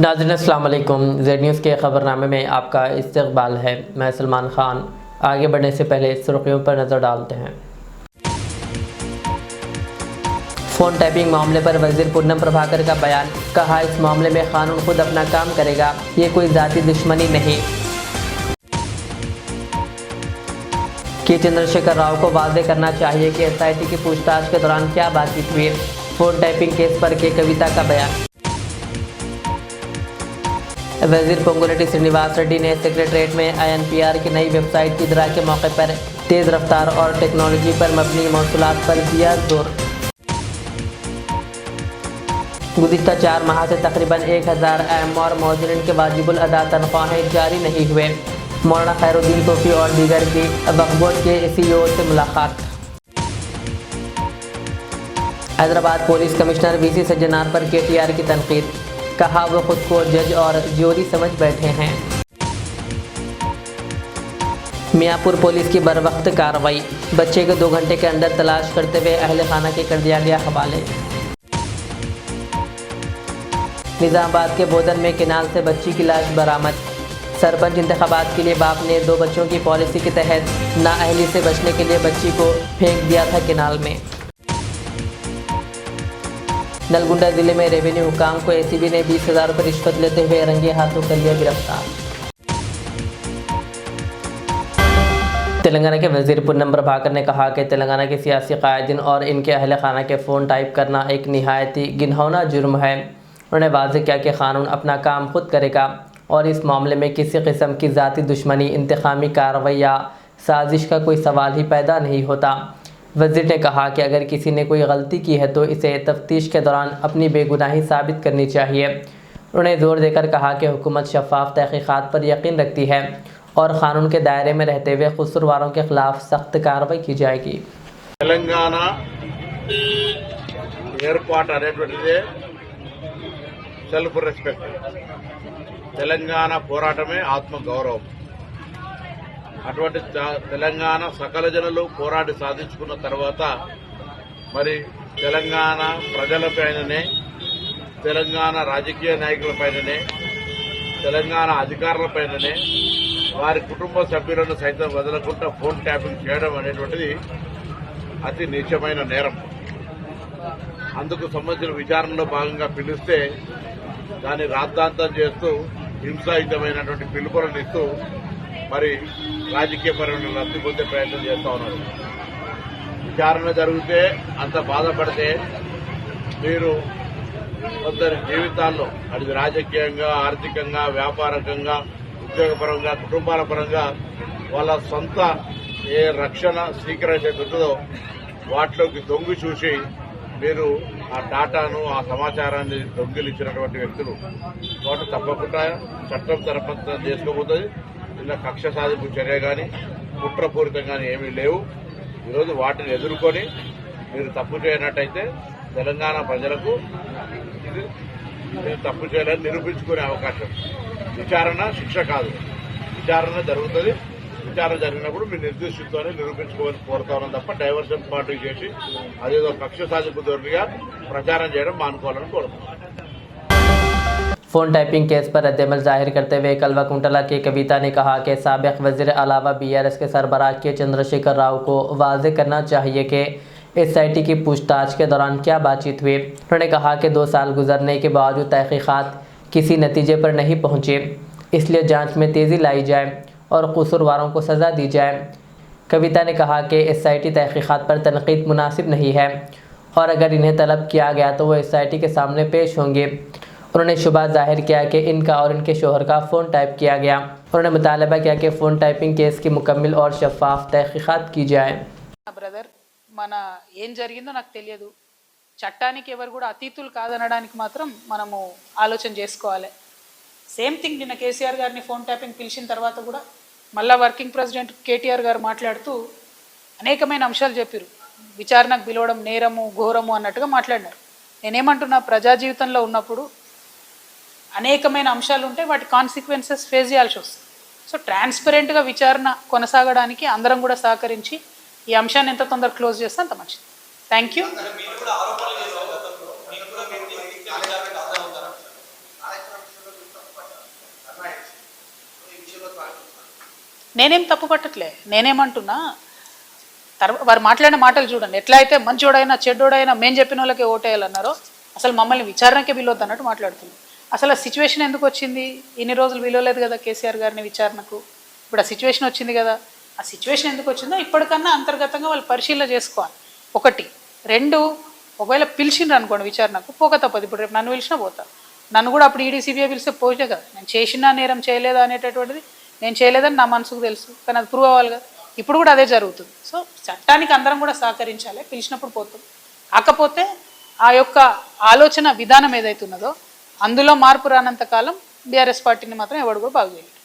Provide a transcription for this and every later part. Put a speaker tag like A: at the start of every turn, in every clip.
A: नाज़रीन अस्सलाम वालेकुम। ज़ेड न्यूज़ के ख़बरनामे में आपका इस्तक़बाल है। मैं सलमान ख़ान। आगे बढ़ने से पहले सुर्खियों पर नज़र डालते हैं। फ़ोन टैपिंग मामले पर वज़ीर पूनम प्रभाकर का बयान। कहा, इस मामले में कानून खुद अपना काम करेगा, ये कोई ज़ाती दुश्मनी नहीं। के चंद्रशेखर राव को वाज़ेह करना चाहिए कि SIT की पूछताछ के दौरान क्या बातचीत हुई। फ़ोन टैपिंग केस पर के कविता का बयान। वज़ीर पोंगुलेटी श्रीनिवास रेड्डी ने सेक्रेटरीट में INPR की नई वेबसाइट की इजरा के मौके पर तेज़ रफ्तार और टेक्नोलॉजी पर मबनी मौसूलात पर दिया जोर। गुज़िश्ता 4 माह से तकरीबन 1000 AM और मौजूदन के वाजिबुल अदा तनख्वाहें जारी नहीं हुए। मौलाना खैरुद्दीन सूफी और दीगर की वक्फ बोर्ड के CEO से मुलाकात। Hyderabad police commissioner VC Sajjanar पर KTR की तनकीद। कहा, वो खुद को जज और ज्यूरी समझ बैठे हैं। मियाँपुर पुलिस की बरवक्त कार्रवाई। बच्चे को 2 घंटे के अंदर तलाश करते हुए अहले खाना के कर दिया गया हवाले। निज़ामाबाद के बोधन में केनाल से बच्ची की लाश बरामद। सरपंच इंतखाबात के लिए बाप ने 2 बच्चों की पॉलिसी के तहत नाअहली से बचने के लिए बच्ची को फेंक दिया था केनाल में। नलगुंडा जिले में रेवेन्यू हुकाम को ACB ने 20,000 रुपये रिश्वत लेते हुए रंगे हाथों कर लिया गिरफ्तार। तेलंगाना के वज़ीर पूनम प्रभाकर ने कहा कि तेलंगाना के सियासी कायदीन और इनके अहल खाना के फ़ोन टाइप करना एक निहायत ही घिनौना जुर्म है। उन्होंने वाज़ेह किया कि कानून अपना काम खुद करेगा और इस मामले में किसी किस्म की ज़ाती दुश्मनी, इंतकामी कार्रवाई या साजिश का कोई सवाल ही पैदा नहीं होता। वज़ीर ने कहा कि अगर किसी ने कोई गलती की है तो इसे तफ्तीश के दौरान अपनी बेगुनाही साबित करनी चाहिए। उन्होंने ज़ोर देकर कहा कि हुकूमत शफ़ाफ तहक़ीक़ात पर यकीन रखती है और क़ानून के दायरे में रहते हुए कसूरवारों के खिलाफ सख्त कार्रवाई की जाएगी।
B: తెలంగాణ ఏర్పాటు అనేటువంటిదే సెల్ఫ్ రెస్పెక్ట్. తెలంగాణ పోరాటమే ఆత్మ గౌరవం. అటువంటి తెలంగాణ సకల జనులు పోరాడి సాధించుకున్న తర్వాత మరి తెలంగాణ ప్రజలపైననే, తెలంగాణ రాజకీయ నాయకులపైననే, తెలంగాణ అధికారులపైననే, వారి కుటుంబ సభ్యులను సైతం వదలకుండా ఫోన్ ట్యాపింగ్ చేయడం అనేటువంటిది అతి నీచమైన నేరం. అందుకు సంబంధించిన విచారణలో భాగంగా పిలిస్తే దాన్ని రాద్ధాంతం చేస్తూ హింసాయుతమైనటువంటి పిలుపులను ఇస్తూ మరి రాజకీయపరమైన లబ్ధి పొందే ప్రయత్నం చేస్తూ ఉన్నారు. విచారణ జరిగితే అంత బాధపడితే మీరు కొందరి జీవితాల్లో అది రాజకీయంగా, ఆర్థికంగా, వ్యాపారకంగా, ఉద్యోగపరంగా, కుటుంబాల పరంగా వాళ్ళ సొంత ఏ రక్షణ సీక్రెట్ ఉంటుందో వాటిలోకి దొంగి చూసి మీరు ఆ డాటాను, ఆ సమాచారాన్ని దొంగిలించినటువంటి వ్యక్తులు కాబట్టి తప్పకుండా చట్టం తరపున చేసుకోబోతుంది. ఇలా కక్ష సాధింపు చర్య కానీ, కుట్రపూరితం కానీ ఏమీ లేవు. ఈరోజు వాటిని ఎదుర్కొని మీరు తప్పు చేయనట్టయితే తెలంగాణ ప్రజలకు ఇది మీరు తప్పు చేయాలని నిరూపించుకునే అవకాశం. విచారణ శిక్ష కాదు, విచారణ జరుగుతుంది. విచారణ జరిగినప్పుడు మీరు నిర్దిష్టతోనే నిరూపించుకోవాలని కోరుతా ఉన్నాం తప్ప డైవర్షన్ పార్టీ చేసి అదేదో కక్ష సాధింపు ధోరణిగా ప్రచారం చేయడం మానుకోవాలని కోరుతున్నాం.
A: फ़ोन टाइपिंग केस पर रद्दअमल जाहिर करते हुए कलवा कुंटला के कविता ने कहा कि साबिक वज़ीर अलावा BRS के सरबराह के चंद्रशेखर राव को वाज़ेह करना चाहिए कि SIT की पूछताछ के दौरान क्या बातचीत हुई। उन्होंने कहा कि 2 साल गुजरने के बावजूद तहक़ीक़ात किसी नतीजे पर नहीं पहुँचे, इसलिए जाँच में तेज़ी लाई जाए और कसूरवारों को सज़ा दी जाए। कविता ने कहा कि SIT तहक़ीक़ात पर तनक़ीद मुनासिब नहीं है और अगर इन्हें तलब किया गया तो वो SIT के सामने पेश होंगे। उन्होंने शुबा जाहिर किया कि इनका और इनके शोहर का फ़ोन टाइप किया गया। उन्होंने मुतालबा किया कि फ़ोन टाइपिंग केस की मुकम्मल और शफ़ाफ तहक़ीक़ात की जाए।
C: బ్రదర్, మన ఏం జరిగిందో నాకు తెలియదు. చట్టానికి ఎవరు కూడా అతీతులు కాదనడానికి మాత్రం మనము ఆలోచన చేసుకోవాలి. సేమ్ థింగ్ నిన్న కేసీఆర్ గారిని ఫోన్ ట్యాపింగ్ పిలిచిన తర్వాత కూడా మళ్ళా వర్కింగ్ ప్రెసిడెంట్ KTR గారు మాట్లాడుతూ అనేకమైన అంశాలు చెప్పారు. విచారణకు పిలవడం నేరము, ఘోరము అన్నట్టుగా మాట్లాడినారు. నేనేమంటున్నా, ప్రజా జీవితంలో ఉన్నప్పుడు అనేకమైన అంశాలు ఉంటాయి, వాటి కాన్సిక్వెన్సెస్ ఫేస్ చేయాల్సి వస్తుంది. సో ట్రాన్స్పరెంట్గా విచారణ కొనసాగడానికి అందరం కూడా సహకరించి ఈ అంశాన్ని ఎంత తొందరగా క్లోజ్ చేస్తే అంత మంచిది. Thank you. నేనేం తప్పు పట్టట్లే. నేనేమంటున్నా, వారు మాట్లాడిన మాటలు చూడండి. ఎట్లా అయితే మంచోడైనా చెడ్డోడైనా మేము చెప్పిన వాళ్ళకే ఓటేయాలన్నారో, అసలు మమ్మల్ని విచారణకే పిలవద్దు అన్నట్టు మాట్లాడుతున్నాం. అసలు ఆ సిచ్యువేషన్ ఎందుకు వచ్చింది? ఇన్ని రోజులు పిలవలేదు కదా కేసీఆర్ గారిని విచారణకు. ఇప్పుడు ఆ సిచ్యువేషన్ వచ్చింది కదా. ఆ సిచ్యువేషన్ ఎందుకు వచ్చిందో ఇప్పటికన్నా అంతర్గతంగా వాళ్ళు పరిశీలన చేసుకోవాలి. ఒకటి. రెండు, ఒకవేళ పిలిచిండ్రు అనుకోండి విచారణకు, పోక తప్పదు. ఇప్పుడు రేపు నన్ను పిలిచినా పోతా. నన్ను కూడా అప్పుడు ఈడీ సిబిఐ పిలిస్తే పోతే కదా. నేను చేసినా నేరం చేయలేదా అనేటటువంటిది నేను చేయలేదని నా మనసుకు తెలుసు, కానీ అది ప్రూవ్ అవ్వాలి కదా. ఇప్పుడు కూడా అదే జరుగుతుంది. సో చట్టానికి అందరం కూడా సహకరించాలి. పిలిచినప్పుడు పోతాం. కాకపోతే ఆ యొక్క ఆలోచన విధానం ఏదైతే ఉన్నదో అందులో మార్పు రానంత కాలం బీఆర్ఎస్ పార్టీని మాత్రం ఎవడు కూడా బాగు చేయలేదు.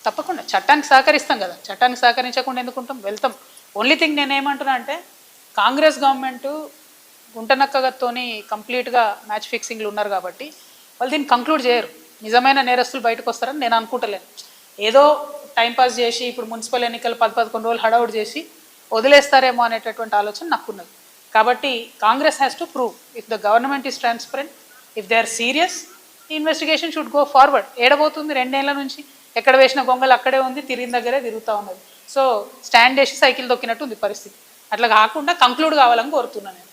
C: తప్పకుండా చట్టానికి సహకరిస్తాం కదా. చట్టానికి సహకరించకుండా ఎందుకుంటాం? వెళ్తాం. ఓన్లీ థింగ్ నేనేమంటున్నా అంటే, కాంగ్రెస్ గవర్నమెంట్ గుంటనక్కగతోని కంప్లీట్గా మ్యాచ్ ఫిక్సింగ్లు ఉన్నారు కాబట్టి వాళ్ళు దీన్ని కంక్లూడ్ చేయరు. నిజమైన నేరస్తులు బయటకు వస్తారని నేను అనుకుంటలేను. ఏదో టైంపాస్ చేసి ఇప్పుడు మున్సిపల్ ఎన్నికలు 10-11 రోజులు హడావుడి చేసి వదిలేస్తారేమో అనేటటువంటి ఆలోచన నాకున్నది. కాబట్టి Congress has to prove if the government is transparent, if they are serious, ఈ ఇన్వెస్టిగేషన్ షుడ్ గో ఫార్వర్డ్. ఏడబోతుంది 2 ఏళ్ల నుంచి? ఎక్కడ వేసిన గొంగలు అక్కడే ఉంది, తిరిగిన దగ్గరే తిరుగుతూ ఉన్నది. సో స్టాండ్ వేసి సైకిల్ తొక్కినట్టు ఉంది పరిస్థితి. అట్లా కాకుండా కంక్లూడ్ కావాలని కోరుతున్నాను నేను.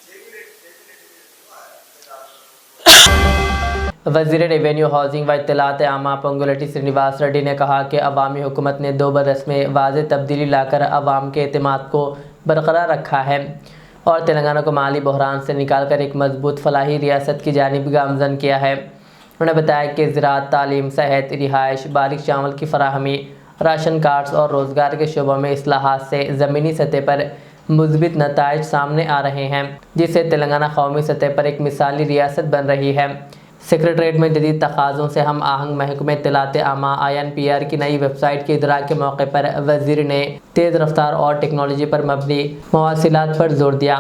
A: वज़ीर रेवेन्यू हाउसिंग व इत्तलात आमा पंगुलटी श्रीनिवास रेड्डी ने कहा कि अवामी हुकूमत ने 2 बरस में वाज़ेह तब्दीली लाकर अवाम के एतमाद को बरकरार रखा है और तेलंगाना को माली बहरान से निकालकर एक मजबूत फलाही रियासत की जानिब गामज़न किया है। उन्होंने बताया कि ज़राअत, तालीम, सेहत, रिहाइश, बारिश चावल की फराहमी, राशन कार्ड्स और रोज़गार के शोबों में इस्लाहात से ज़मीनी सतह पर मुस्बित नताइज सामने आ रहे हैं, जिससे तेलंगाना कौमी सतह पर एक मिसाली रियासत बन रही है। सेक्रेटरीट में जदीद तकाज़ों से हम आहंग महकमे इत्तलात आमा INPR की नई वेबसाइट के इदरा के मौके पर वज़ीर ने तेज़ रफ्तार और टेक्नोलॉजी पर मबनी मवासिलात पर जोर दिया।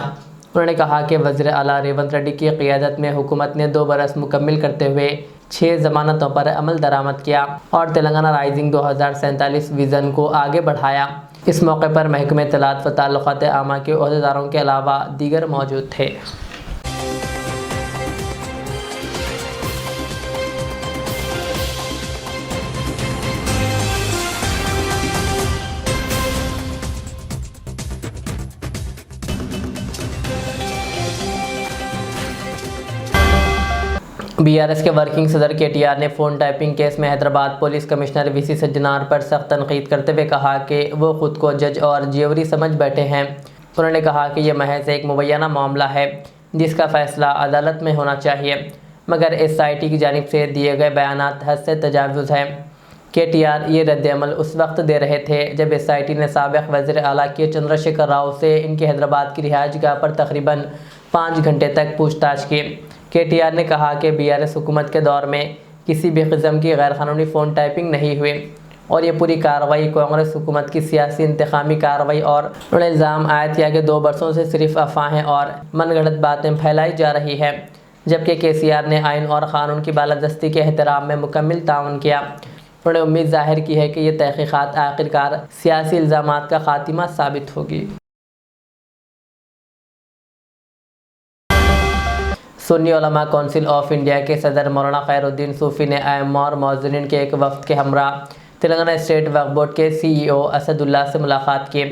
A: उन्होंने कहा कि वज़ीर आला रेवंत रेड्डी की क़ियादत में हुकूमत ने 2 बरस मुकम्मिल करते हुए 6 ज़मानतों पर अमल दरामद किया और तेलंगाना राइजिंग 2047 विज़न को आगे बढ़ाया। इस मौके पर महकमे इत्तलात व ताल्लुकात आमा के अहदेदारों के अलावा दीगर मौजूद थे। बीआरएस के वर्किंग सदर KTR ने फ़ोन टैपिंग केस में Hyderabad police commissioner VC Sajjanar पर सख्त तनकीद करते हुए कहा कि वो ख़ुद को जज और जेवरी समझ बैठे हैं। उन्होंने कहा कि यह महज एक मुबैना मामला है जिसका फ़ैसला अदालत में होना चाहिए, मगर SIT की जानिब से दिए गए बयानात हद से तजावुज़ है। KTR ये रद्द-ए-अमल उस वक्त दे रहे थे जब SIT ने साबिक़ वज़ीर आला के चंद्रशेखर राव से इनके हैदराबाद की रिहाइशगाह पर तकरीबन 5 घंटे तक पूछताछ की। KTR ने कहा कि BRS हुकूमत के दौर में किसी भी किस्म की गैरकानूनी फ़ोन टाइपिंग नहीं हुई और ये पूरी कार्रवाई कांग्रेस हुकूमत की सियासी इंतकामी कार्रवाई और उन्होंने इल्ज़ाम आयद किया कि 2 बरसों से सिर्फ अफवाहें और मनगढ़ंत बातें फैलाई जा रही है, जबकि KCR ने आइन और क़ानून की बालादस्ती के एहतराम में मुकम्मल ताउन किया। उन्होंने उम्मीद ज़ाहिर की है कि ये तहक़ीक़ात आखिरकार सियासी इल्ज़ामात का ख़ात्मा साबित होगी। सुन्नी उलमा कौंसिल ऑफ इंडिया के सदर मौलाना खैरुद्दीन सूफ़ी ने आइम्मा और मौज़िनीन के एक वफ़द के हमरा तेलंगाना स्टेट वक्फ बोर्ड के CEO असदुल्ला से मुलाकात की।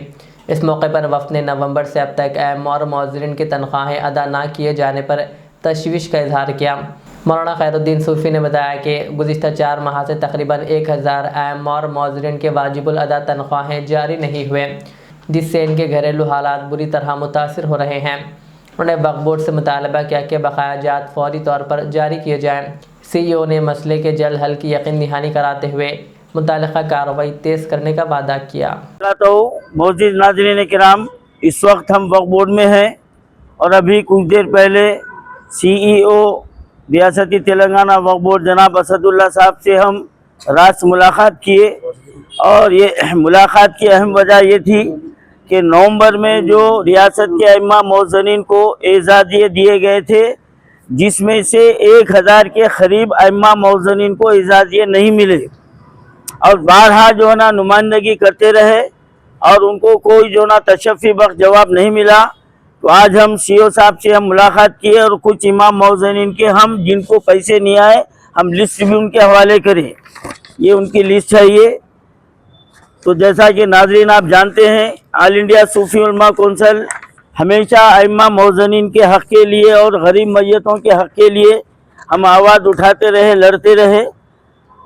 A: इस मौके पर वफ़द ने नवंबर से अब तक आइम्मा और मौज़िनीन की तनख्वाहें अदा न किए जाने पर तशवीश का इजहार किया। मौलाना खैरुद्दीन सूफ़ी ने बताया कि गुज़िश्ता 4 माह से तकरीबन 1000 आइम्मा और मौज़िनीन के वाजिबुल अदा तनख्वाहें जारी नहीं हुए, जिससे इनके घरेलू हालात बुरी तरह मुतासिर हो रहे हैं। उन्होंने वक्फ बोर्ड से मुतालबा किया कि बकाया जात फौरी तौर पर जारी किए जाएँ। CEO ने मसले के जल्द हल की यकीन दहानी कराते हुए मुतालिका कार्रवाई तेज़ करने का वादा किया।
D: तो मौजूद नाज़रीन किराम, इस वक्त हम वक्फ बोर्ड में हैं और अभी कुछ देर पहले CEO रियासती तेलंगाना वक्फ बोर्ड जनाब असदुल्ला साहब से हम रात मुलाकात किए और ये मुलाकात की अहम वजह ये थी कि नवंबर में जो रियासत के अइम्मा मौज़नीन को एजाज़िये दिए गए थे, जिसमें से 1000 के करीब अइम्मा मौज़नीन को एजाज़िये नहीं मिले और बारहा जो है ना नुमाइंदगी करते रहे और उनको कोई जो ना तशफ़ी बख्श जवाब नहीं मिला। तो आज हम सीओ साहब से हम मुलाकात किए और कुछ इमाम मौज़नीन के हम जिनको पैसे नहीं आए हम लिस्ट भी उनके हवाले करें। ये उनकी लिस्ट है ये। तो जैसा कि नाज़रीन आप जानते हैं, ऑल इंडिया सूफी उलमा कौंसिल हमेशा इमाम मौज़नीन के हक़ के लिए और गरीब मैयतों के हक़ के लिए हम आवाज़ उठाते रहे, लड़ते रहे।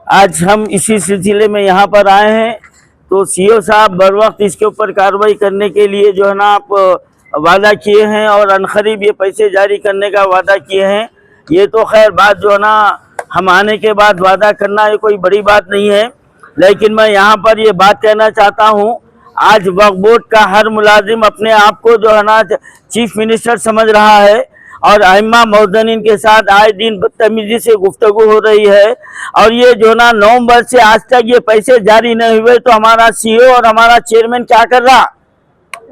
D: आज हम इसी सिलसिले में यहाँ पर आए हैं। तो सीओ साहब बर वक्त इसके ऊपर कार्रवाई करने के लिए जो है ना आप वादा किए हैं और अनकरीब ये पैसे जारी करने का वादा किए हैं। ये तो खैर बात जो है ना हम आने के बाद वादा करना ये कोई बड़ी बात नहीं है, लेकिन मैं यहाँ पर ये बात कहना चाहता हूँ, आज वक्फ बोर्ड का हर मुलाजिम अपने आप को जो है ना चीफ मिनिस्टर समझ रहा है और अइम्मा मौज़नीन के साथ आए दिन बदतमीजी से गुफ्तगू हो रही है। और ये जो ना नवंबर से आज तक ये पैसे जारी नहीं हुए तो हमारा सीईओ और हमारा चेयरमैन क्या कर रहा,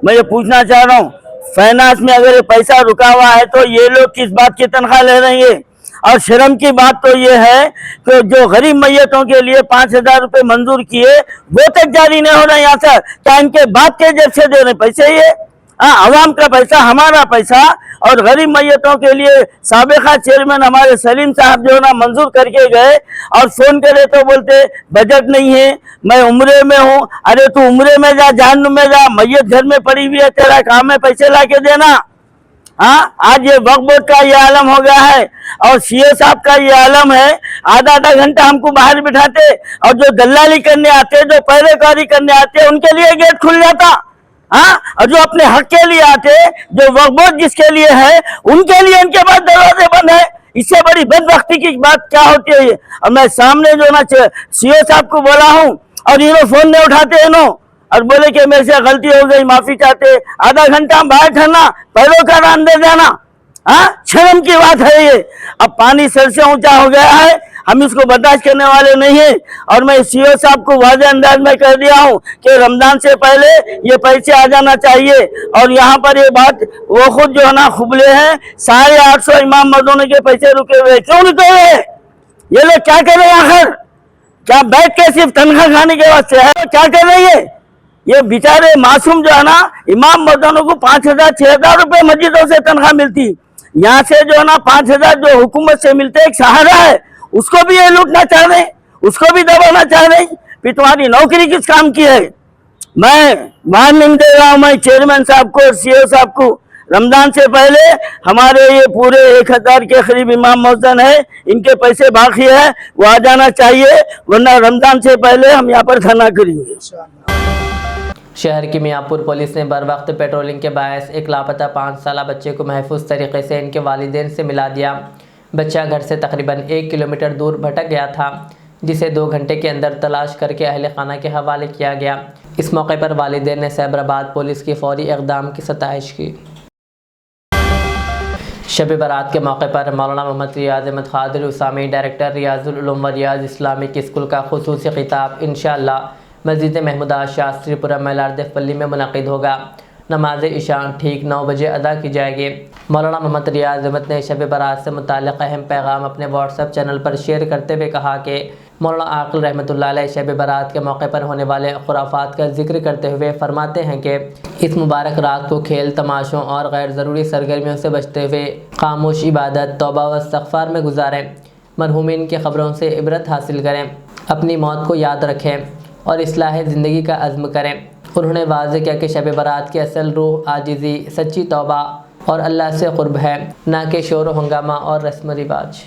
D: मैं ये पूछना चाह रहा हूँ। फाइनेंस में अगर ये पैसा रुका हुआ है तो ये लोग किस बात की तनख्वाह ले रहे हैं? और शर्म की बात तो ये है कि जो गरीब मैयतों के लिए 5,000 रुपये मंजूर किए वो तक जारी नहीं हो रहा। यहाँ से क्या इनके बाप के जेब से दे रहे पैसे? ये आवाम का पैसा, हमारा पैसा। और गरीब मैयतों के लिए साबिका चेयरमैन हमारे सलीम साहब जो है ना मंजूर करके गए और फोन करे तो बोलते बजट नहीं है, मैं उम्रे में हूँ। अरे तू उम्रे में जा, जहन्नुम में जा, मैयत घर में पड़ी हुई है, तेरा काम है पैसे ला के देना। हाँ, आज ये वक्फ बोर्ड का ये आलम हो गया है और सीओ साहब का ये आलम है। आधा आधा घंटा हमको बाहर बिठाते और जो दलाली करने आते, जो पैरेकारी करने आते, उनके लिए गेट खुल जाता। हाँ, और जो अपने हक के लिए आते, जो वक्फ बोर्ड जिसके लिए है, उनके लिए इनके पास दरवाजे बंद है। इससे बड़ी बदबख्ती की बात क्या होती है? और मैं सामने जो ना सीओ साहब को बोला हूँ और इन्हों फोन नहीं उठाते इन्हों और बोले कि मेरे से गलती हो गई, माफी चाहते। आधा घंटा बाहर ठहरना, पैरों का अंदर जाना, हाँ, शर्म की बात है ये। अब पानी सर से ऊंचा हो गया है, हम इसको बर्दाश्त करने वाले नहीं है। और मैं सीओ साहब को वाज़े अंदाज में कह दिया हूँ कि रमजान से पहले ये पैसे आ जाना चाहिए। और यहाँ पर ये बात वो खुद जो है ना खुबले हैं, 850 इमाम मर्दों के पैसे रुके हुए, क्यों रुके हुए? ये लोग क्या कर रहे हैं आखिर? क्या बैठ के सिर्फ तनख्वाह खाने के वास्ते है? क्या कर रही है ये बेचारे मासूम जो है ना इमाम मर्दानों को 5,000 6,000 रुपये मस्जिदों से तनख्वाह मिलती। यहाँ से जो है ना 5,000 जो हुकूमत से मिलते, एक सहारा है, उसको भी ये लूटना चाह रहे, उसको भी दबाना चाह रहे। फिर तुम्हारी नौकरी किस काम की है? मैं वार्निंग दे रहा हूँ, मैं चेयरमैन साहब को और सीओ साहब को, रमजान से पहले हमारे ये पूरे 1,000 के करीब इमाम मौज़न है, इनके पैसे बाकी है, वो आ जाना चाहिए, वरना रमजान से पहले हम यहाँ पर धरना करेंगे।
A: शहर की मियाँपुर पुलिस ने बर वक्त पेट्रोलिंग के बायस एक लापता 5 साला बच्चे को महफूज तरीके से इनके वालिदैन से मिला दिया। बच्चा घर से तकरीबन 1 किलोमीटर दूर भटक गया था, जिसे 2 घंटे के अंदर तलाश करके अहले खाना के हवाले किया गया। इस मौके पर वालिदैन ने सैबराबाद पुलिस की फौरी इक़दाम की सताइश की। शब बारात के मौके पर मौलाना मोहम्मद रियाज अहमद खादिर उसामी डायरेक्टर रियाजुल उलूम व रियाज इस्लामिक स्कूल का खुसूसी खिताब इंशाअल्लाह मस्जिद महमूदा शास्त्रीपुरम मेलारदेफपल्ली में मुनक़िद होगा। नमाज इशा ठीक 9 बजे अदा की जाएगी। मौलाना मोहम्मद रियाज अहमद ने शब बारात से मुताल्लिक़ अहम पैगाम अपने व्हाट्सएप चैनल पर शेयर करते हुए कहा कि मौलाना आकिल रहमतुल्लाह अलैह शब बारात के मौके पर होने वाले खुराफात का जिक्र करते हुए फरमाते हैं कि इस मुबारक रात को खेल तमाशों और गैर ज़रूरी सरगर्मियों से बचते हुए खामोश इबादत, तौबा व इस्तिग़फ़ार में गुजारें। मरहूमीन की ख़बरों से इबरत हासिल करें, अपनी मौत को याद रखें और इस्लाह ज़िंदगी का अज़्म करें। उन्होंने वाज़ेह किया कि शब बारात की असल रूह आजिज़ी, सच्ची तौबा और अल्लाह से क़ुर्ब है, ना कि शोर व हंगामा और रस्म रिवाज।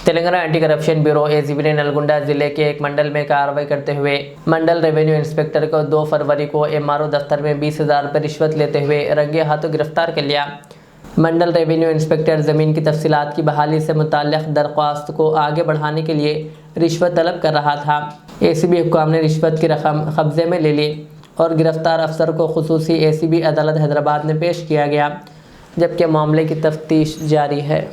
A: Telangana anti corruption bureau ACB ने नलगुंडा ज़िले के एक मंडल में कार्रवाई करते हुए मंडल रेवेन्यू इंस्पेक्टर को 2 फरवरी को MRO दफ्तर में 20,000 रुपये रिश्वत लेते हुए रंगे हाथों गिरफ्तार कर लिया। मंडल रेवेन्यू इंस्पेक्टर ज़मीन की तफसीलात की बहाली से मुताल्लिक़ दरख्वास्त को आगे बढ़ाने के लिए रिश्वत तलब कर रहा था। ACB हुक्काम ने रिश्वत की रकम कब्ज़े में ले ली और गिरफ्तार अफसर को खुसूसी ACB अदालत हैदराबाद में पेश किया गया, जबकि मामले की तफ्तीश जारी है।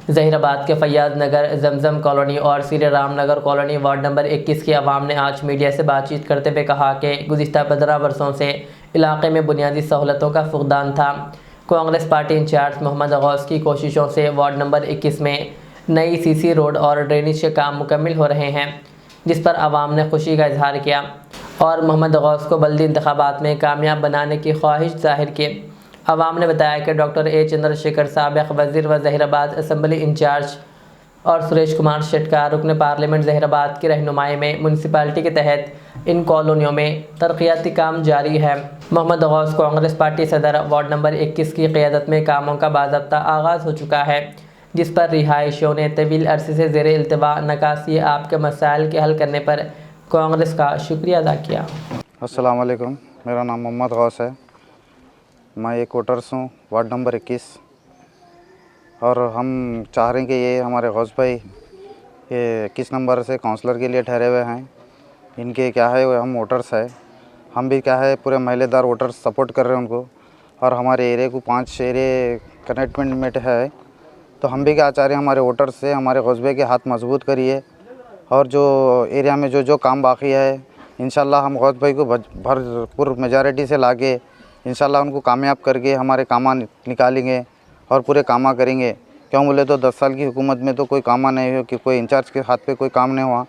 A: जहीराबाद के फैयाज नगर, जमजम कॉलोनी और Shri Ramnagar colony ward number 21 की आवाम ने आज मीडिया से बातचीत करते हुए कहा कि गुज़िश्ता 15 वर्षों से इलाके में बुनियादी सहूलतों का फुक़दान था। कांग्रेस पार्टी इंचार्ज मोहम्मद गौस की कोशिशों से वार्ड नंबर 21 में नई CC रोड और ड्रेनेज के काम मुकम्मल हो रहे हैं, जिस पर आवाम ने खुशी का इजहार किया। और मोहम्मद गौस को बल्दी इंतखाबात में कामयाब बनाने की ख्वाहिश जाहिर की। अवाम ने बताया कि डॉक्टर ए चंद्रशेखर साबिक वज़ीर व ज़हीराबाद असम्बली इंचार्ज और सुरेश कुमार शेटका रुकन पार्लियामेंट ज़हीराबाद की रहनुमाई में म्यूनसिपालिटी के तहत इन कॉलोनियों में तरक्याती काम जारी है। मोहम्मद गौस कांग्रेस पार्टी सदर वार्ड नंबर 21 की क़ियादत में कामों का बाज़ाब्ता आगाज़ हो चुका है, जिस पर रिहायशियों ने तवील अरसे से ज़ेर इल्तवा नकासी आपके मसाइल के हल करने पर कांग्रेस का शुक्रिया अदा किया।
E: अस्सलाम वालेकुम, मेरा नाम मोहम्मद गौस है। मैं एक वोटर्स हूँ वार्ड नंबर 21 और हम चाह रहे हैं कि ये हमारे गौस भाई ये 21 नंबर से काउंसलर के लिए ठहरे हुए हैं। इनके क्या है वो हम वोटर्स है, हम भी क्या है पूरे महिलेदार वोटर्स सपोर्ट कर रहे हैं उनको। और हमारे एरिया को 5 एरिया कनेक्टमेंट में है, तो हम भी क्या चाह रहे हैं हमारे वोटर्स से हमारे गौस भाई के हाथ मजबूत करिए और जो एरिया में जो काम बाकी है इंशाल्लाह हम गौस भाई को भरपूर मेजॉरिटी से लाके इंशाल्लाह उनको कामयाब करके हमारे कामा निकालेंगे और पूरे कामा करेंगे। क्यों बोले तो 10 साल की हुकूमत में तो कोई कामा नहीं हो कि कोई इंचार्ज के हाथ पे कोई काम नहीं हुआ।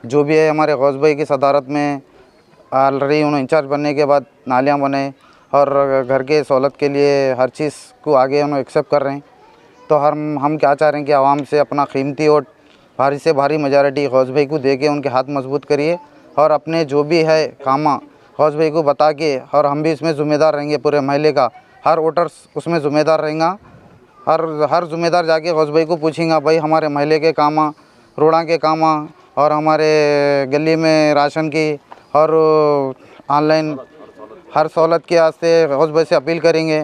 E: जो भी है हमारे गौस भाई की सदारत में ऑलरेडी उन्होंने इंचार्ज बनने के बाद नालियाँ बने और घर के सहूलत के लिए हर चीज़ को आगे उन्होंने एक्सेप्ट कर रहे हैं। तो हम क्या चाह रहे हैं कि आवाम से अपना कीमती वोट भारी से भारी मेजॉरिटी गौस भाई को दे के उनके हाथ मजबूत करिए और अपने जो भी है कामा गौस भाई को बता के, और हम भी इसमें ज़िम्मेदार रहेंगे। पूरे महल्ले का हर वोटर्स उसमें ज़िम्मेदार रहेगा। हर ज़िम्मेदार जाके गौस भाई को पूछेंगा भाई हमारे महल्ले के कामा, रोड़ा के कामा और हमारे गली में राशन की और ऑनलाइन हर सहूलत के वास्ते गौस भाई से अपील करेंगे।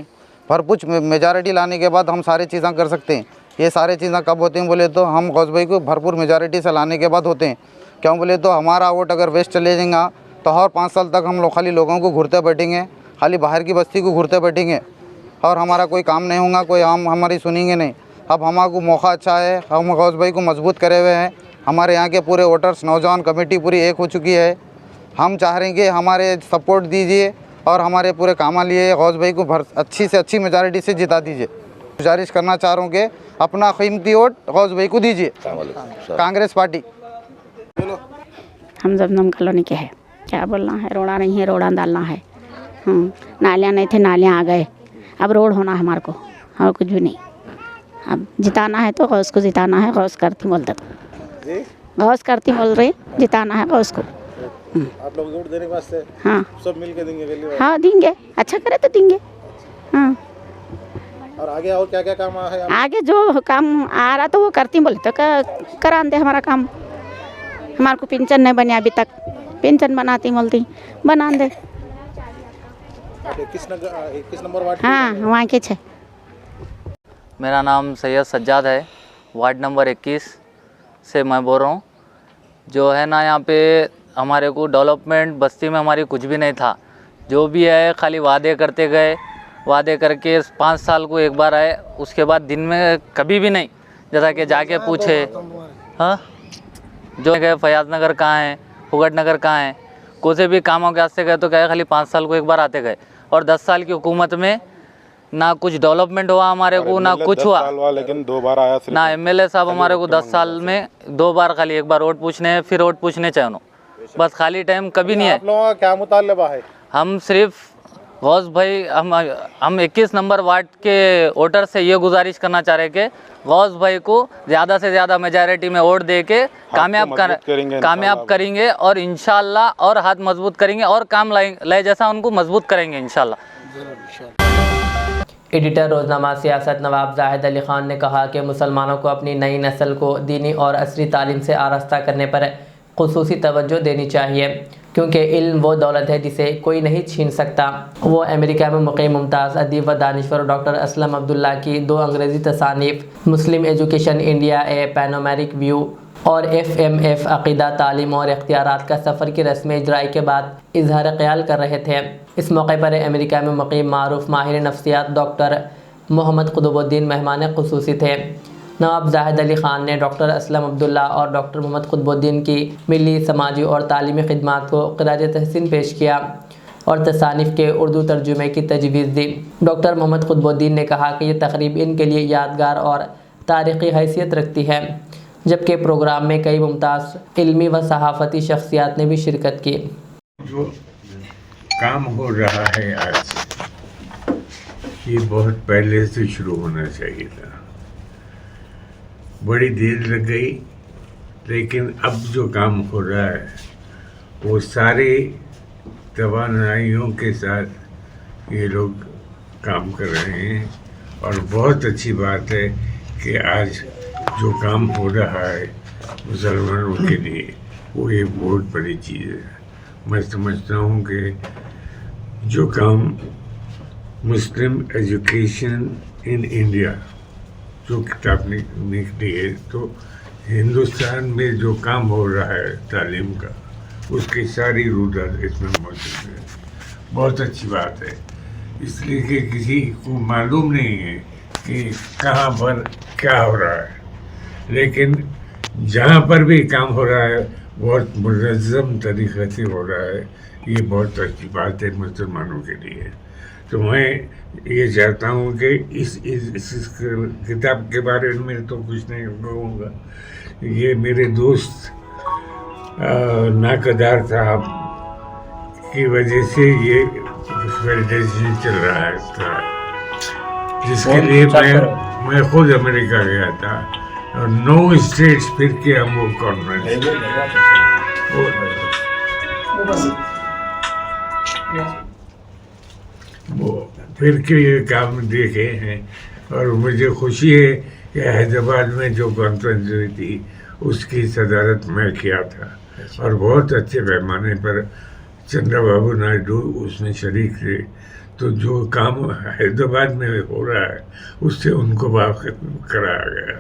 E: भरपूर मेजॉरिटी लाने के बाद हम सारी चीज़ें कर सकते हैं। ये सारी चीज़ें कब होती हैं बोले तो हम गौस भाई को भरपूर मेजॉरिटी से लाने के बाद होते हैं। क्यों बोले तो हमारा वोट अगर वेस्ट चले जाएगा तो और 5 साल तक हम लोग खाली लोगों को घूरते बैठेंगे, खाली बाहर की बस्ती को घूरते बैठेंगे और हमारा कोई काम नहीं होगा, कोई हमारी सुनेंगे नहीं। अब हमारा मौका अच्छा है, हम गौस भाई को मजबूत करे हुए हैं। हमारे यहाँ के पूरे वोटर्स नौजवान कमेटी पूरी एक हो चुकी है। हम चाह रहे हैं कि हमारे सपोर्ट दीजिए और हमारे पूरे कामा लिए गौस भाई को अच्छी से अच्छी मेजॉरिटी से जिता दीजिए। गुजारिश करना चाह रहा हूँ कि अपना कीमती वोट गौस भाई को दीजिए, कांग्रेस पार्टी।
F: हम जबनम कॉलोनी के हैं, क्या बोलना है, रोड़ा नहीं है, रोड़ा डालना है। नालियाँ नहीं थे, नालियाँ आ गए, अब रोड होना है हमारे को और कुछ भी नहीं। अब जिताना है तो गौस को जिताना है, गौस करती बोलते तो गौस करती बोल रही, जिताना है गौस को।
G: आप लोग वोट देने के वास्ते
F: हाँ
G: सब मिल के देंगे गली वाले?
F: हाँ देंगे, अच्छा करे तो देंगे। हाँ
G: और आगे और क्या क्या काम है?
F: आगे जो काम आ रहा तो वो करती बोले तो करा दे हमारा काम। हमारे को पेंशन नहीं बने अभी तक, पेंशन बनाती बोलती बना दे।
G: 21 नंबर वार्ड?
F: हाँ वहाँ के छे।
H: मेरा नाम सैयद सज्जाद है, वार्ड नंबर 21 से मैं बोल रहा हूँ। जो है ना यहाँ पे हमारे को डेवलपमेंट बस्ती में हमारी कुछ भी नहीं था। जो भी है खाली वादे करते गए, वादे करके 5 साल को एक बार आए, उसके बाद दिन में कभी भी नहीं। जैसा कि जाके पूछे हाँ जो गए फयाज नगर कहाँ है, फुगट नगर कहाँ है, कोई से भी कामों के वास्ते गए तो क्या खाली 5 साल को एक बार आते गए। और 10 साल की हुकूमत में ना कुछ डेवलपमेंट हुआ हमारे को, ना कुछ हुआ।
G: लेकिन 2 बार आया
H: ना एमएलए साहब हमारे को 10 साल में 2 बार खाली, एक बार वोट पूछने फिर वोट पूछने चाहिए उन्होंने, बस खाली टाइम कभी नहीं है।
G: आप लोगों का क्या मुतालबा है?
H: हम सिर्फ गौस भाई हम 21 नंबर वार्ड के वोटर से ये गुजारिश करना चाह रहे कि गौस भाई को ज़्यादा से ज़्यादा मेजॉरिटी में वोट दे के कामयाब करेंगे और इंशाल्लाह और हाथ मजबूत करेंगे और काम लाए जैसा उनको मजबूत करेंगे इंशाल्लाह।
A: एडिटर रोज़नामा सियासत नवाब जाहिद अली ख़ान ने कहा कि मुसलमानों को अपनी नई नस्ल को दीनी और असरी तालीम से आरास्ता करने पर खुसूसी तवज्जो देनी चाहिए, क्योंकि इल्म वो दौलत है जिसे कोई नहीं छीन सकता। वो अमेरिका में मुक़ीम मुमताज़ अदीब व दानिश्वर डॉक्टर असलम अब्दुल्ला की 2 अंग्रेज़ी तसानीफ़ मुस्लिम एजुकेशन इंडिया ए पैनोमेरिक व्यू और FMF अक़ीदा तालीम और इख्तियारात का सफ़र की रस्म इजराई के बाद इजहार ख़याल कर रहे थे। इस मौके पर अमेरिका में मुक़ीम मारूफ माहिर नफ्सियात डॉक्टर मोहम्मद कुतुबुद्दीन मेहमान ख़ुसूसी थे। नवाब जाहिद अली ख़ान ने डॉक्टर असलम अब्दुल्ला और डॉक्टर मोहम्मद कुतुबुद्दीन की मिली समाजी और तालीमी खिदमात को ख़िराज तहसीन पेश किया और तसानीफ़ के उर्दू तर्जुमे की तजवीज़ दी। डॉक्टर मोहम्मद कुतुबुद्दीन ने कहा कि यह तक़रीब इनके लिए यादगार और तारीख़ी हैसियत रखती है, जबकि प्रोग्राम में कई मुमताज़ इल्मी व सहाफ़ती शख्सियात ने भी शिरकत की।
I: जो काम हो रहा है आज, ये बहुत पहले से शुरू होना चाहिए था। बड़ी देर लग गई, लेकिन अब जो काम हो रहा है वो सारे तवानाइयों के साथ ये लोग काम कर रहे हैं, और बहुत अच्छी बात है कि आज जो काम हो रहा है मुसलमानों के लिए वो एक बहुत बड़ी चीज़ है। मैं समझता हूँ कि जो काम मुस्लिम एजुकेशन इन इंडिया जो किताब निकली है, तो हिंदुस्तान में जो काम हो रहा है तालीम का, उसकी सारी रूदार इसमें मौजूद है। बहुत अच्छी बात है, इसलिए कि किसी को मालूम नहीं है कि कहाँ पर क्या हो रहा है, लेकिन जहाँ पर भी काम हो रहा है बहुत मुनज़्ज़म तरीक़े से हो रहा है। ये बहुत अच्छी बात है मुसलमानों के लिए। तो मैं ये चाहता हूँ कि इस किताब के बारे में तो कुछ नहीं कहूँगा। ये मेरे दोस्त नाकदार साहब की वजह से ये फेडरेशन चल रहा है था, जिसके लिए मैं खुद अमेरिका गया था और 9 स्टेट्स फिर के हम वो कॉन्फ्रेंस वो फिर के ये काम देखे हैं। और मुझे खुशी है कि हैदराबाद में जो कॉन्फ्रेंस हुई थी उसकी सदारत मैं किया था, और बहुत अच्छे पैमाने पर चंद्रबाबू नायडू उसमें शरीक थे। तो जो काम हैदराबाद में हो रहा है उससे उनको वाकिफ कराया गया।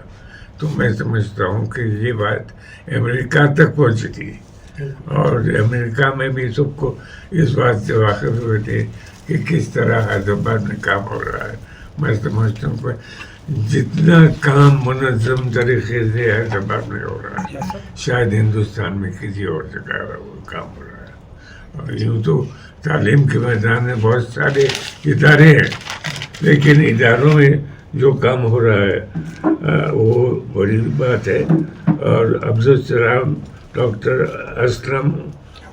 I: तो मैं समझता हूँ कि ये बात अमेरिका तक पहुँची थी, और अमेरिका में भी सबको इस बात से वाकिफ हुए थे कि किस तरह हैदराबाद में काम हो रहा है। मैं समझता हूँ कि जितना काम मुनज़्ज़म तरीके से हैदराबाद में हो रहा है, शायद हिंदुस्तान में किसी और जगह वो काम हो रहा है। और यूँ तो तालीम के मैदान में बहुत सारे इदारे हैं, लेकिन इदारों में जो काम हो रहा है वो बड़ी बात है। और अब्दुल सलाम, डॉक्टर असलम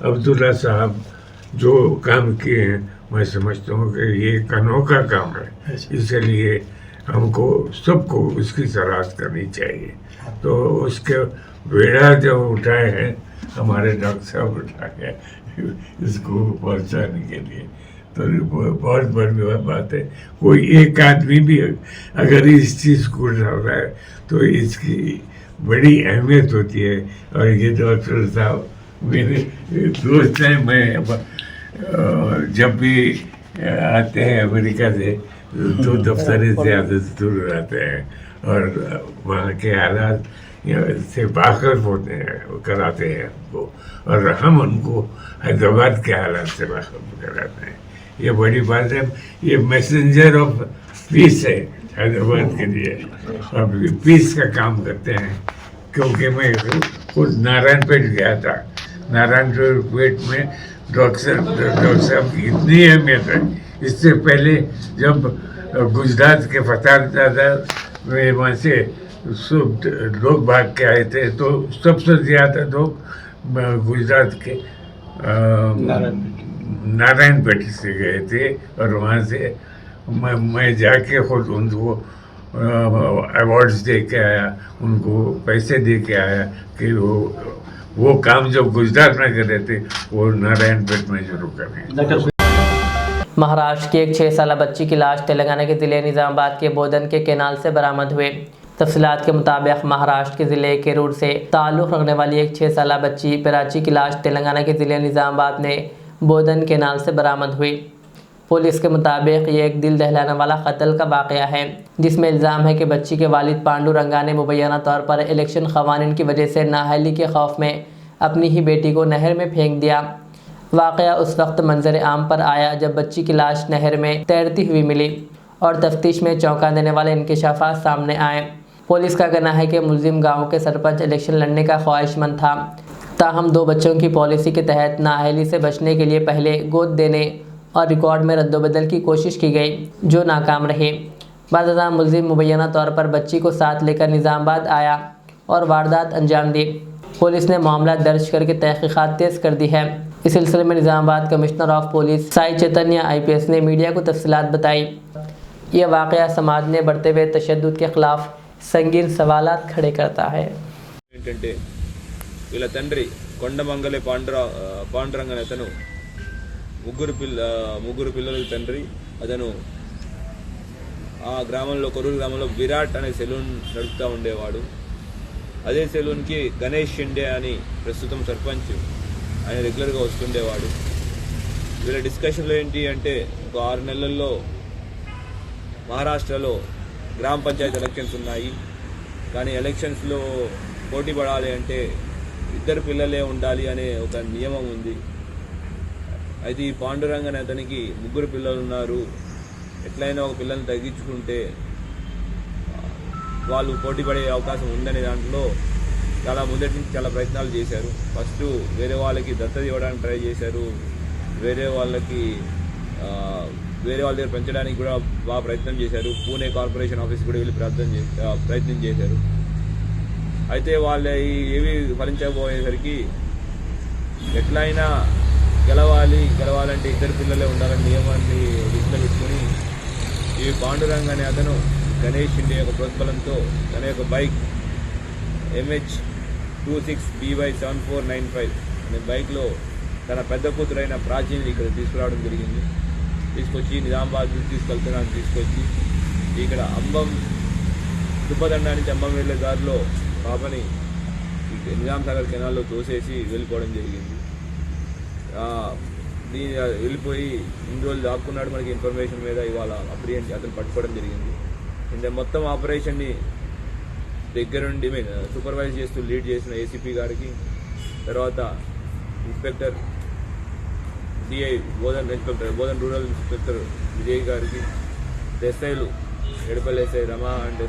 I: अब्दुल्ला साहब जो काम किए हैं, मैं समझता हूँ कि ये एक अनोखा काम है, इसलिए हमको सबको उसकी सराहना करनी चाहिए। तो उसके बेड़ा जो उठाए हैं हमारे डॉक्टर साहब उठाए इसको पहुँचाने के लिए, तो बहुत बड़ी बात है। कोई एक आदमी भी अगर इस चीज़ को उठा रहा है तो इसकी बड़ी अहमियत होती है। और ये डॉक्टर साहब मेरे दोस्त हैं। मैं जब भी आते हैं अमेरिका से तो दफ्तर से आदत दूर रहते हैं, और वहाँ के हालात से वाकिफ होते हैं, कराते हैं हमको, और हम उनको हैदराबाद के हालात से वाकिफ कराते हैं। ये बड़ी बात है। ये मैसेंजर ऑफ पीस है हैदराबाद के लिए, और पीस का काम करते हैं। क्योंकि मैं खुद नारायणपेट गया था, नारायणपेट में डॉक्टर साहब की इतनी अहमियत है। इससे पहले जब गुजरात के फसाद दादा में वहाँ से सब लोग भाग के आए थे, तो सबसे ज़्यादा लोग गुजरात के नारायणपेट से गए थे, और वहाँ से मैं जाके खुद उनको अवार्ड्स दे के आया, उनको पैसे दे के आया कि वो काम जो गुजरात में कर रहे थे वो नारायणपेट में शुरू करें।
A: महाराष्ट्र की एक 6 साला बच्ची की लाश तेलंगाना के ज़िले निज़ामाबाद के बोधन के केनाल से बरामद हुए। तफसीलात के मुताबिक महाराष्ट्र के ज़िले केरूर से ताल्लुक़ रखने वाली एक 6 साला बच्ची प्राची की लाश तेलंगाना के ज़िले निज़ामाबाद में बोधन केनाल से बरामद हुई। पुलिस के मुताबिक ये एक दिल दहलाने वाला कत्ल का वाक़या है, जिसमें इल्ज़ाम है कि बच्ची के वालिद पांडू रंगा ने मुबैना तौर पर इलेक्शन क़वानीन की वजह से नाअहली के खौफ में अपनी ही बेटी को नहर में फेंक दिया। वाक़या उस वक्त मंजर आम पर आया जब बच्ची की लाश नहर में तैरती हुई मिली, और तफ्तीश में चौंका देने वाले इंकशाफात सामने आए। पुलिस का कहना है कि मुलजिम गाँव के सरपंच इलेक्शन लड़ने का ख्वाहिशमंद था, ताहम 2 बच्चों की पॉलिसी के तहत नाअहली से बचने के लिए पहले गोद देने और रिकॉर्ड में रद्दोबदल की कोशिश की गई, जो नाकाम रही। बाज़ मुलजिम मुबैना तौर पर बच्ची को साथ लेकर निज़ामाबाद आया और वारदात अंजाम दी। पुलिस ने मामला दर्ज करके तहकीक़ात तेज़ कर दी है। इस सिलसिले में Nizamabad commissioner of police Sai Chaitanya IPS ने मीडिया को तफसीलात बताई। यह वाक़या समाज में बढ़ते हुए तशद्दुद के खिलाफ संगीन सवालात खड़े करता है।
J: ఏంటంటే వీళ్ళ తండ్రి కొండమంగళే పాండురంగ అనే అతను ముగ్గురు పిల్లల తండ్రి. అతను ఆ గ్రామంలో కొరూరు గ్రామంలో విరాట్ అనే సెలూన్ నడుపుతూ ఉండేవాడు. అదే సెలూన్కి గణేష్ షిండే అని ప్రస్తుతం సర్పంచ్ ఆయన రెగ్యులర్గా వస్తుండేవాడు. వీళ్ళ డిస్కషన్లో ఏంటి అంటే ఒక 6 నెలల్లో మహారాష్ట్రలో గ్రామ పంచాయతీ ఎలక్షన్స్ ఉన్నాయి. కానీ ఎలక్షన్స్లో పోటీ పడాలి అంటే 2 పిల్లలే ఉండాలి అనే ఒక నియమం ఉంది. అయితే ఈ పాండురంగ అనే అతనికి 3 పిల్లలు ఉన్నారు. ఎట్లయినా ఒక పిల్లల్ని తగ్గించుకుంటే వాళ్ళు పోటీ పడే అవకాశం ఉందనే దాంట్లో చాలా ముందటి నుంచి చాలా ప్రయత్నాలు చేశారు. ఫస్ట్ వేరే వాళ్ళకి దత్తత ఇవ్వడానికి ట్రై చేశారు. వేరే వాళ్ళ దగ్గర పెంచడానికి కూడా బాగా ప్రయత్నం చేశారు. పూణే కార్పొరేషన్ ఆఫీస్ కూడా వెళ్ళి ప్రయత్నం చేశారు. అయితే వాళ్ళ ఏవి ఫలించకపోయేసరికి ఎట్లయినా గెలవాలంటే 2 పిల్లలే ఉండాలని నియమాన్ని దృష్టిలో పెట్టుకొని ఈ పాండురంగ అనే అతను గణేష్ షిండే యొక్క ప్రోత్బలంతో తన యొక్క బైక్ MH26BY7495 అనే బైక్లో తన పెద్ద కూతురైన ప్రాచీని ఇక్కడ తీసుకురావడం జరిగింది. తీసుకొచ్చి నిజామాబాద్ తీసుకొచ్చి ఇక్కడ అంబం దుబ్బదండా నుంచి అంబం వెళ్ళే దారిలో పాపని నిజాం సాగర్ కెనాల్లో తోసేసి వెళ్ళిపోవడం జరిగింది. వెళ్ళిపోయి ఇన్ని రోజులు దాక్కున్నాడు. మనకి ఇన్ఫర్మేషన్ మీద ఇవాళ అతను పట్టుకోవడం జరిగింది. ఇంత మొత్తం ఆపరేషన్ని దగ్గరుండి సూపర్వైజ్ చేస్తూ లీడ్ చేసిన ACP గారికి, తర్వాత inspector DI Bodhan rural inspector Vijay గారికి, ఎస్ఐలు Edapalli SI Rama and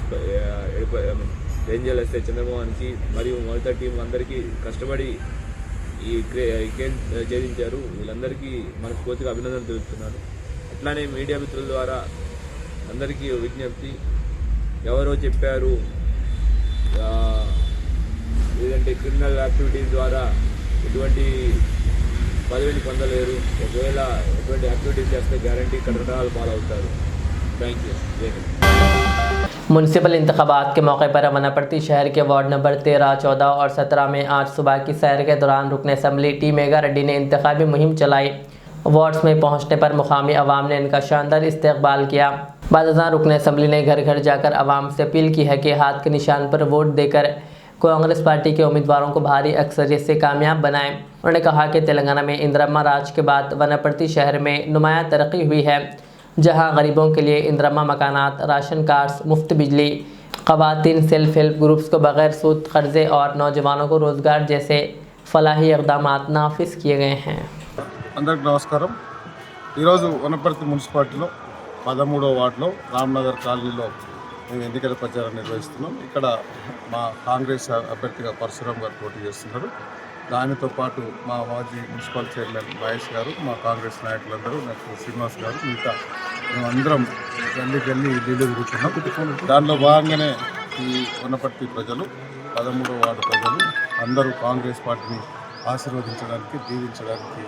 J: Renjal SI చంద్రమోహన్కి మరియు మొదట టీం అందరికీ కష్టపడి ఈ కేసు ఛేదించారు. వీళ్ళందరికీ మనస్ఫూర్తిగా అభినందనలు తెలుపుతున్నాను. అట్లానే మీడియా మిత్రుల ద్వారా అందరికీ విజ్ఞప్తి, ఎవరో చెప్పారు లేదంటే క్రిమినల్ యాక్టివిటీస్ ద్వారా ఎటువంటి పదవిని పొందలేరు, ఒకవేళ ఎటువంటి యాక్టివిటీస్ చేస్తే గ్యారంటీ కటకటాలు పాలవుతారు. Thank you. జై హింద్.
A: म्यूनसिपल इंतखाबात के मौके पर वनापट्टी शहर के वार्ड नंबर 13, 14 और 17 में आज सुबह की सैर के दौरान रुकन असम्बली टी मेगा रेड्डी ने इंतखाबी मुहिम चलाई। वार्ड्स में पहुंचने पर मुकामी अवाम ने इनका शानदार इस्तकबाल किया। बादशाह रुकन असम्बली ने घर घर जाकर अवाम से अपील की है कि हाथ के निशान पर वोट देकर कांग्रेस पार्टी के उम्मीदवारों को भारी अक्सरियत से कामयाब बनाएं। उन्होंने कहा कि तेलंगाना में इंदिरम्मा राज के बाद वनापट्टी शहर में नुमायां तरक्की हुई है, जहां गरीबों के लिए इंदिरम्मा मकानात, राशन कार्ड्स, मुफ्त बिजली, ख़वातीन सेल्फ हेल्प ग्रुप्स को बगैर सूद कर्जे और नौजवानों को रोज़गार जैसे फलाही इक़दाम नाफिज किए गए हैं।
G: అందరికీ నమస్కారం. ఈరోజు వనపర్తి మున్సిపాలిటీలో 13వ వార్డులో రామ్నగర్ కాలనీలో మేము ఎన్నికల ప్రచారం నిర్వహిస్తున్నాం. ఇక్కడ మా కాంగ్రెస్ అభ్యర్థిగా పరశురామ్ గారు పోటీ చేస్తున్నారు. దానితో పాటు మా మాజీ మున్సిపల్ చైర్మన్ మహేష్ గారు, మా కాంగ్రెస్ నాయకులందరూ, నాకు శ్రీనివాస్ గారు, మిగతా మేమందరం గల్లీ నీళ్లు తిరుగుతున్నాం. దానిలో భాగంగానే ఈ వనపర్తి ప్రజలు, 13వ వార్డు ప్రజలు అందరూ కాంగ్రెస్ పార్టీని ఆశీర్వదించడానికి, దీవించడానికి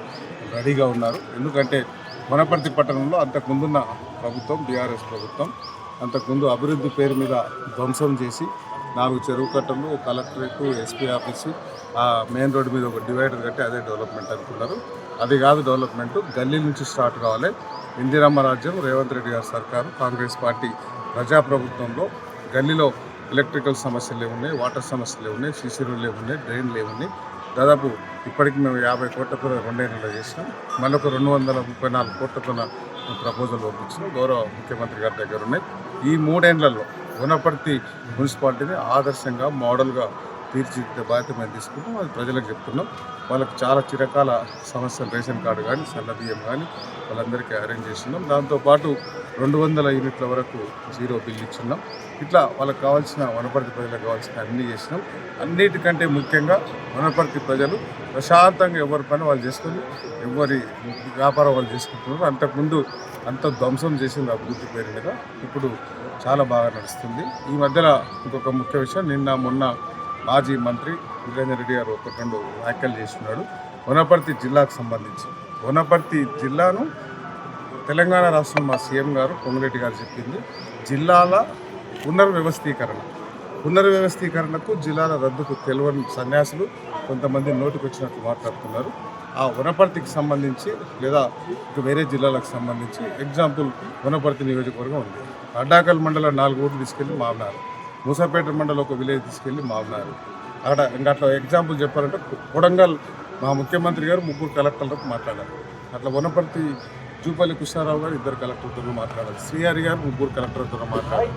G: రెడీగా ఉన్నారు. ఎందుకంటే వనపర్తి పట్టణంలో అంతకుముందున్న ప్రభుత్వం, BRS ప్రభుత్వం, అంతకుముందు అభివృద్ధి పేరు మీద ధ్వంసం చేసి 4 చెరువు కట్టలు, collectorate, SP office, main road మీద ఒక డివైడర్ కట్టి అదే డెవలప్మెంట్ అనుకున్నారు. అది కాదు డెవలప్మెంట్, గల్లీ నుంచి స్టార్ట్ కావాలి. ఇందిరమ్మ రాజ్యం, రేవంత్ రెడ్డి గారి సర్కారు, కాంగ్రెస్ పార్టీ ప్రజాప్రభుత్వంలో గల్లీలో ఎలక్ట్రికల్ సమస్యలు ఏమున్నాయి, వాటర్ సమస్యలు ఏమున్నాయి, సీసీ రోడ్లు ఏమున్నాయి, డ్రైన్లు ఏమున్నాయి. దాదాపు ఇప్పటికి మేము 50 కోట్లతో 2 ఏళ్ళలో చేసినాం. మళ్ళీ ఒక 234 కోట్లతో ప్రపోజల్ పంపించినాం. గౌరవ ముఖ్యమంత్రి గారి దగ్గర ఉన్నాయి. ఈ 3 ఏళ్లలో వనపర్తి మున్సిపాలిటీని ఆదర్శంగా, మోడల్గా తీర్చిదిద్దే బాధ్యత మేము తీసుకుంటాం. అది ప్రజలకు చెప్తున్నాం. వాళ్ళకి చాలా చిరకాల సమస్యలు, రేషన్ కార్డు కానీ, సన్న బియ్యం కానీ వాళ్ళందరికీ అరేంజ్ చేస్తున్నాం. దాంతోపాటు 200 యూనిట్ల వరకు 0 బిల్ ఇచ్చున్నాం. ఇట్లా వాళ్ళకి కావాల్సిన, వనపర్తి ప్రజలకు కావాల్సిన అన్నీ చేసినాం. అన్నిటికంటే ముఖ్యంగా వనపర్తి ప్రజలు ప్రశాంతంగా ఎవరి పని వాళ్ళు చేసుకొని, ఎవరి వ్యాపారం వాళ్ళు చేసుకుంటున్నారు. అంతకుముందు అంత ధ్వంసం చేసింది అభివృద్ధి పేరు మీద. ఇప్పుడు చాలా బాగా నడుస్తుంది. ఈ మధ్యన ఇంకొక ముఖ్య విషయం, మొన్న మాజీ మంత్రి వీరేందర్ రెడ్డి గారు 1-2 వ్యాఖ్యలు చేస్తున్నాడు. వనపర్తి జిల్లాకు సంబంధించి వనపర్తి జిల్లాను తెలంగాణ రాష్ట్రం మా సీఎం గారు పొంగులేటి గారు చెప్పింది జిల్లాల పునర్వ్యవస్థీకరణకు జిల్లాల రద్దుకు తెలియని సన్యాసులు కొంతమంది నోటికి వచ్చినట్టు మాట్లాడుతున్నారు. ఆ వనపర్తికి సంబంధించి లేదా వేరే జిల్లాలకు సంబంధించి ఎగ్జాంపుల్ వనపర్తి నియోజకవర్గం ఉంది. అడ్డాకల్ మండలం 4 ఊర్లు తీసుకెళ్ళి మావినారు, మూసాపేట మండలం ఒక విలేజ్ తీసుకెళ్ళి మావినారు. అక్కడ ఇంకా అట్లా ఎగ్జాంపుల్ చెప్పాలంటే కొడంగల్ మా ముఖ్యమంత్రి గారు 3 కలెక్టర్లకు మాట్లాడారు. అట్లా వనపర్తి జూపల్లి కృష్ణారావు గారు 2 కలెక్టర్లతో మాట్లాడారు, శ్రీహరి గారు 3 కలెక్టర్లతో మాట్లాడారు.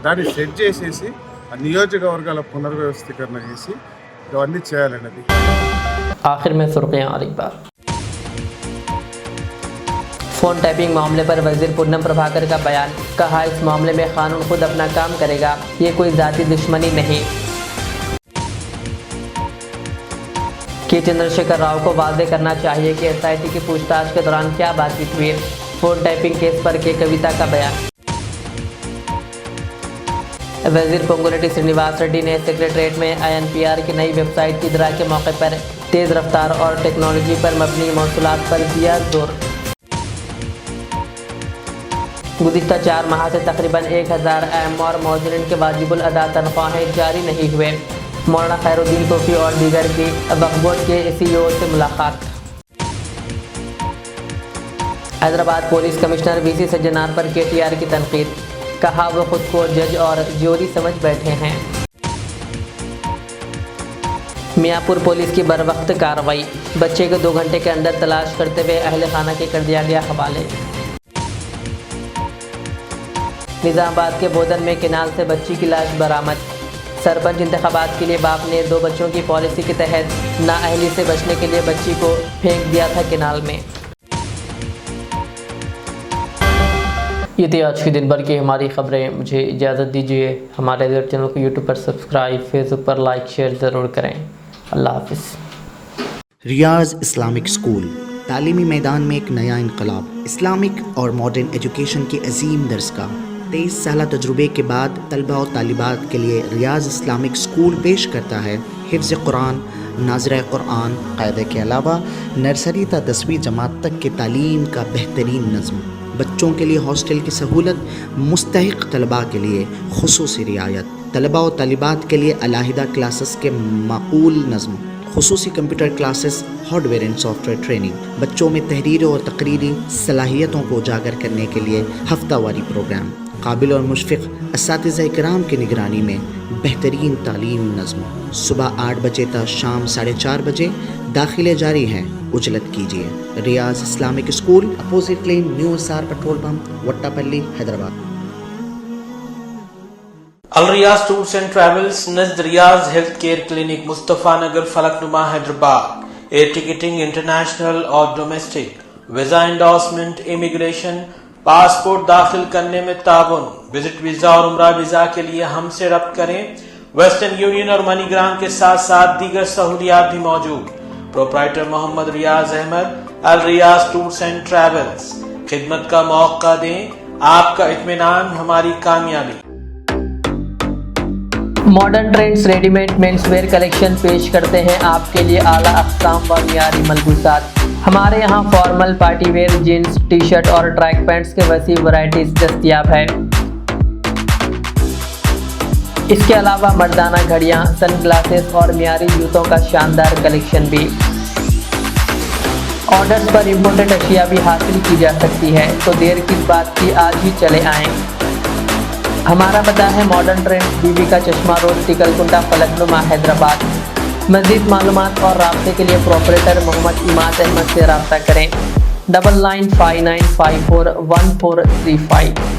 G: దాన్ని సెట్ చేసేసి ఆ నియోజకవర్గాల పునర్వ్యవస్థీకరణ చేసి ఇవన్నీ చేయాలనేది.
A: आखिर में सुर्खियां और एक बार फोन टैपिंग मामले पर वजीर पूनम प्रभाकर का बयान, कहा इस मामले में कानून खुद अपना काम करेगा, ये कोई जाती दुश्मनी नहीं। के चंद्रशेखर राव को वादे करना चाहिए कि एसआईटी की पूछताछ के दौरान क्या बातचीत हुई। फोन टैपिंग केस पर के कविता का बयान। वजीर पोंगुलेटी श्रीनिवास रेड्डी ने सेक्रेटरीट में INPR की नई वेबसाइट की इदरा के मौके पर तेज़ रफ्तार और टेक्नोलॉजी पर मबनी मौसूलात पर दिया जोर। गुज़िश्ता 4 माह से तकरीबन 1000 AMR मौजूदीन के वाजिबुल अदा तनख्वाहें जारी नहीं हुए। मौलाना खैरुद्दीन तोफ़ी और दीगर की वक्फ बोर्ड के CEO से मुलाकात। Hyderabad police commissioner VC Sajjanar पर KTR की तनकीद, कहा वो खुद को जज और ज्यूरी समझ बैठे हैं। मियाँपुर पुलिस की बरवक्त कार्रवाई, बच्चे को 2 घंटे के अंदर तलाश करते हुए अहले खाना के कर दिया गया हवाले। निज़ामाबाद के बोधन में केनाल से बच्ची की लाश बरामद। सरपंच इंतखाबात के लिए बाप ने 2 बच्चों की पॉलिसी के तहत नाअहली से बचने के लिए बच्ची को फेंक दिया था केनाल में। ये थी आज के दिन भर की हमारी खबरें। मुझे इजाज़त दीजिए। हमारे चैनल को यूट्यूब पर सब्सक्राइब, फेसबुक पर लाइक शेयर ज़रूर करें। अल्लाह हाफिज़।
K: रियाज इस्लामिक स्कूल तालीमी मैदान में एक नया इनकलाब, इस्लामिक और मॉडर्न एजुकेशन की अजीम दरसगाह। 23 साल तजुर्बे के बाद तलबा और तालिबात के लिए रियाज इस्लामिक स्कूल पेश करता है हिफ्ज़ कुरान, नाज़िरा कुरान क़ायदे के अलावा नर्सरी ता 10वीं जमात तक की तालीम का बेहतरीन नज़्म। बच्चों के लिए हॉस्टल की सहूलत, मुस्तहिक़ तलबा के लिए खुसूसी रियायत, तलबा और तालिबात के लिए अलहदा क्लासेस के माकूल नज़्म, खुसूसी computer classes, hardware and software training, बच्चों में तहरीर और तकरीरी सलाहियतों को उजागर करने के लिए हफ्तावारी प्रोग्राम, काबिल और मुशफ़िक़ असातिज़ा इकराम की निगरानी में बेहतरीन तालीम नज़्म। सुबह 8 बजे तक शाम 4:30 बजे दाखिले जारी हैं, उजलत कीजिए। Riyaz Islamic school, opposite lane, new SR petrol pump, Vattepally, Hyderabad.
L: Al Riyaz tours and travels नज़द Riyaz health care clinic, Mustafa Nagar, Falaknuma, Hyderabad. Air ticketing international और domestic, visa endorsement, immigration, passport दाखिल करने में ताउन, विजिट वीज़ा और उम्रा वीज़ा के लिए हमसे रब्त करें। वेस्टर्न यूनियन और मनीग्राम के साथ साथ दीगर सहूलियात भी मौजूद। Proprietor Mohammad Riyaz Ahmed, Al Riyaz tours and travels. खिदमत का मौका दें, आपका इत्मीनान हमारी कामयाबी।
A: Modern trends readymade menswear collection पेश करते हैं आपके लिए आला अक़साम व मियारी मलबूसात। हमारे यहाँ formal, party wear, jeans, T shirt और ट्रैक पैंट्स के वसी वैरायटीज दस्तयाब है। इसके अलावा मर्दाना घड़ियाँ, सन ग्लासेस और मियारी जूतों का शानदार कलेक्शन भी। ऑर्डर्स पर इम्पोर्टेड अशिया भी हासिल की जा सकती है, तो देर किस बात की, आज ही चले आएँ। हमारा पता है मॉडर्न ट्रेंड्स, बीबी का चश्मा रोड, टिकलकुंटा, फलकनुमा, हैदराबाद। मज़ीद मालूमात और राब्ते के लिए प्रोपरेटर मोहम्मद इमाद अहमद से रब्ता करें। 9959541435।